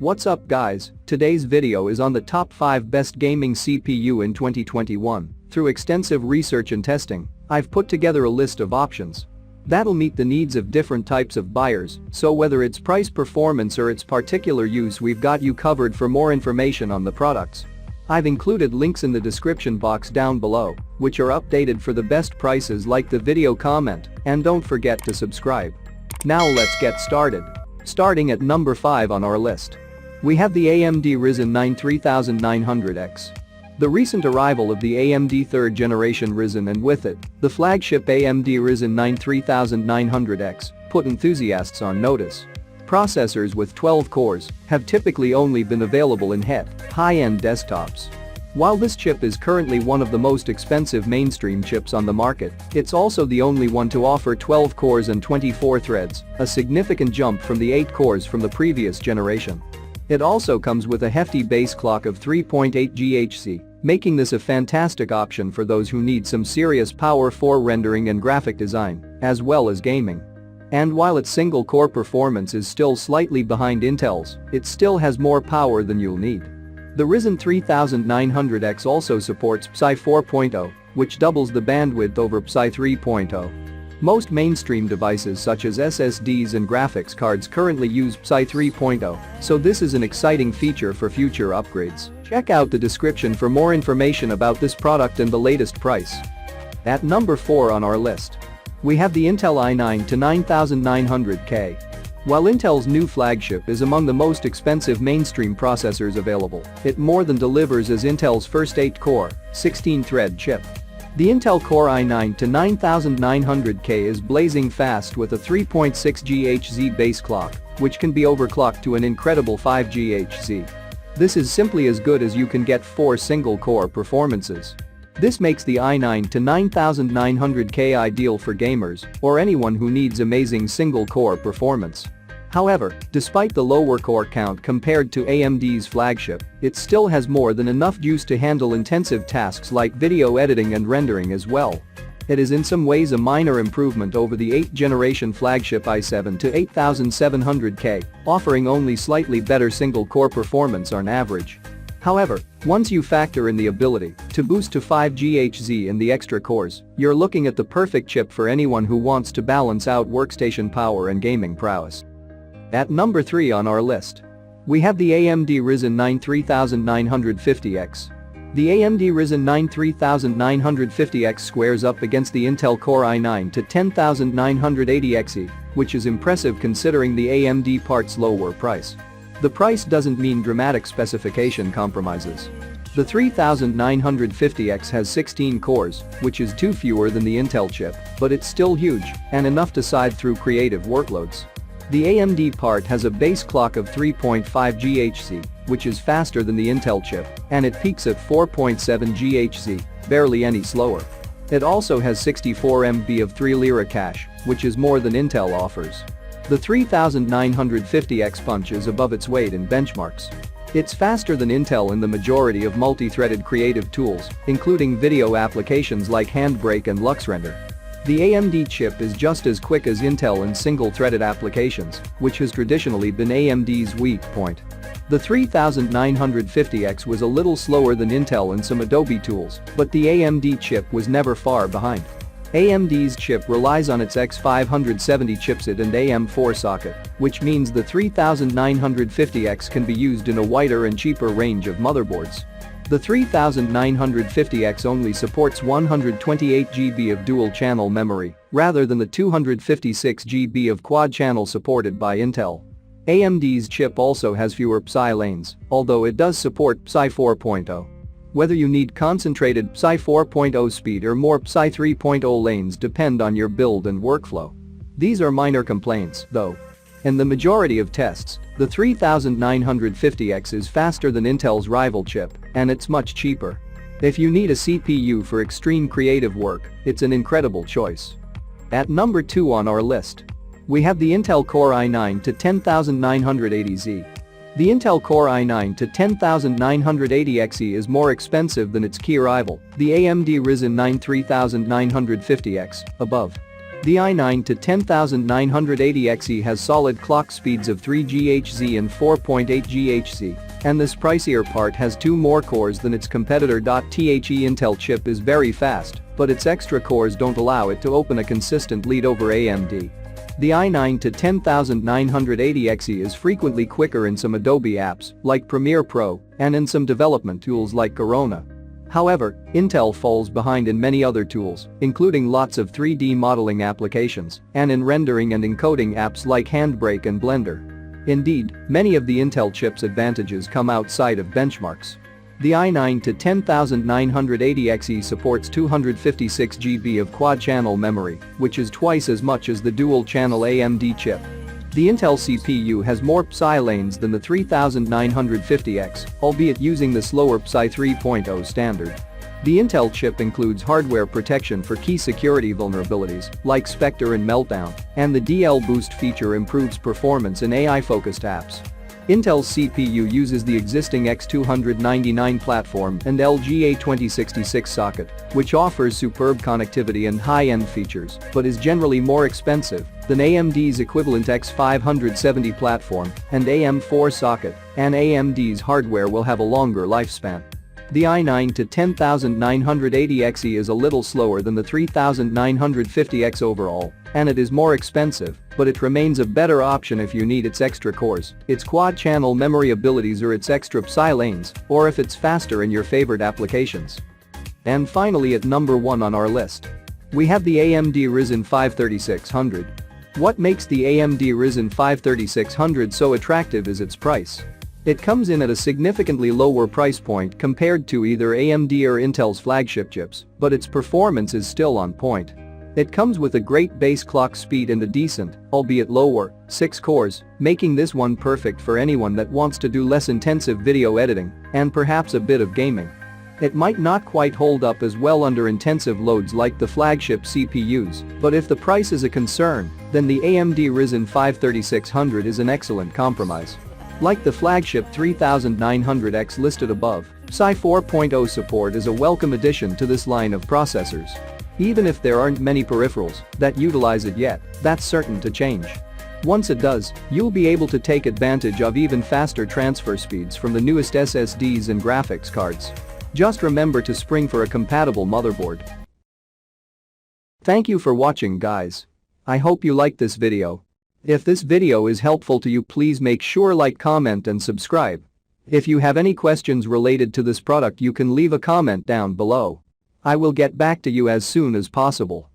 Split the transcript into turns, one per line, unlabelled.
What's up guys, today's video is on the top 5 best gaming CPU in 2021. Through extensive research and testing, I've put together a list of options that'll meet the needs of different types of buyers, so whether it's price performance or its particular use, we've got you covered. For more information on the products, I've included links in the description box down below, which are updated for the best prices. Like the video, comment, and don't forget to subscribe. Now let's get started. Starting at number 5 on our list, we have the AMD Ryzen 9 3900X. The recent arrival of the AMD 3rd generation Ryzen and with it, the flagship AMD Ryzen 9 3900X, put enthusiasts on notice. Processors with 12 cores have typically only been available in high-end desktops. While this chip is currently one of the most expensive mainstream chips on the market, it's also the only one to offer 12 cores and 24 threads, a significant jump from the 8 cores from the previous generation. It also comes with a hefty base clock of 3.8 GHz, making this a fantastic option for those who need some serious power for rendering and graphic design, as well as gaming. And while its single-core performance is still slightly behind Intel's, it still has more power than you'll need. The Ryzen 3900X also supports PCI 4.0, which doubles the bandwidth over PCI 3.0. Most mainstream devices such as SSDs and graphics cards currently use PCI 3.0, so this is an exciting feature for future upgrades. Check out the description for more information about this product and the latest price. At number 4 on our list, we have the Intel i9 to 9900K. While Intel's new flagship is among the most expensive mainstream processors available, it more than delivers as Intel's first 8-core, 16-thread chip. The Intel Core i9 to 9900K is blazing fast with a 3.6 GHz base clock, which can be overclocked to an incredible 5 GHz. This is simply as good as you can get for single-core performances. This makes the i9 to 9900K ideal for gamers or anyone who needs amazing single-core performance. However, despite the lower core count compared to AMD's flagship, it still has more than enough juice to handle intensive tasks like video editing and rendering as well. It is in some ways a minor improvement over the 8th generation flagship i7 to 8700K, offering only slightly better single-core performance on average. However, once you factor in the ability to boost to 5 GHz in the extra cores, you're looking at the perfect chip for anyone who wants to balance out workstation power and gaming prowess. At number 3 on our list, we have the AMD Ryzen 9 3950X. The AMD Ryzen 9 3950X squares up against the Intel Core i9 to 10980XE, which is impressive considering the AMD part's lower price. The price doesn't mean dramatic specification compromises. The 3950X has 16 cores, which is 2 fewer than the Intel chip, but it's still huge and enough to side through creative workloads. The AMD part has a base clock of 3.5 GHz, which is faster than the Intel chip, and it peaks at 4.7 GHz, barely any slower. It also has 64 MB of 3 Lira cache, which is more than Intel offers. The 3950X punches above its weight in benchmarks. It's faster than Intel in the majority of multi-threaded creative tools, including video applications like Handbrake and LuxRender. The AMD chip is just as quick as Intel in single-threaded applications, which has traditionally been AMD's weak point. The 3950X was a little slower than Intel in some Adobe tools, but the AMD chip was never far behind. AMD's chip relies on its X570 chipset and AM4 socket, which means the 3950X can be used in a wider and cheaper range of motherboards. The 3950X only supports 128 GB of dual-channel memory, rather than the 256 GB of quad-channel supported by Intel. AMD's chip also has fewer PCI lanes, although it does support PCI 4.0. Whether you need concentrated PCI 4.0 speed or more PCI 3.0 lanes depend on your build and workflow. These are minor complaints, though. In the majority of tests, the 3950X is faster than Intel's rival chip, and it's much cheaper. If you need a CPU for extreme creative work, it's an incredible choice. At number 2 on our list, we have the Intel Core i9 to 10980Z. The Intel Core i9 to 10980XE is more expensive than its key rival, the AMD Ryzen 9 3950X, above. The i9 to 10980XE has solid clock speeds of 3 GHz and 4.8 GHz, and this pricier part has 2 more cores than its competitor. The Intel chip is very fast, but its extra cores don't allow it to open a consistent lead over AMD. The i9 to 10980XE is frequently quicker in some Adobe apps, like Premiere Pro, and in some development tools like Corona. However, Intel falls behind in many other tools, including lots of 3D modeling applications, and in rendering and encoding apps like Handbrake and Blender. Indeed, many of the Intel chip's advantages come outside of benchmarks. The i9 to 10980XE supports 256 GB of quad-channel memory, which is twice as much as the dual-channel AMD chip. The Intel CPU has more PSI lanes than the 3950X, albeit using the slower PSI 3.0 standard. The Intel chip includes hardware protection for key security vulnerabilities, like Spectre and Meltdown, and the DL Boost feature improves performance in AI-focused apps. Intel's CPU uses the existing X299 platform and LGA 2066 socket, which offers superb connectivity and high-end features, but is generally more expensive than AMD's equivalent X570 platform and AM4 socket, and AMD's hardware will have a longer lifespan. The i9 to 10980XE is a little slower than the 3950X overall, and it is more expensive, but it remains a better option if you need its extra cores, its quad-channel memory abilities or its extra PSI lanes, or if it's faster in your favorite applications. And finally at number 1 on our list, we have the AMD Ryzen 5 3600. What makes the AMD Ryzen 5 3600 so attractive is its price. It comes in at a significantly lower price point compared to either AMD or Intel's flagship chips, but its performance is still on point. It comes with a great base clock speed and a decent, albeit lower, 6 cores, making this one perfect for anyone that wants to do less intensive video editing and perhaps a bit of gaming. It might not quite hold up as well under intensive loads like the flagship CPUs, but if the price is a concern, then the AMD Ryzen 5 3600 is an excellent compromise. Like the flagship 3900X listed above, PSI 4.0 support is a welcome addition to this line of processors. Even if there aren't many peripherals that utilize it yet, that's certain to change. Once it does, you'll be able to take advantage of even faster transfer speeds from the newest SSDs and graphics cards. Just remember to spring for a compatible motherboard. Thank you for watching, guys. I hope you liked this video. If this video is helpful to you, please make sure like, comment and subscribe. If you have any questions related to this product, you can leave a comment down below. I will get back to you as soon as possible.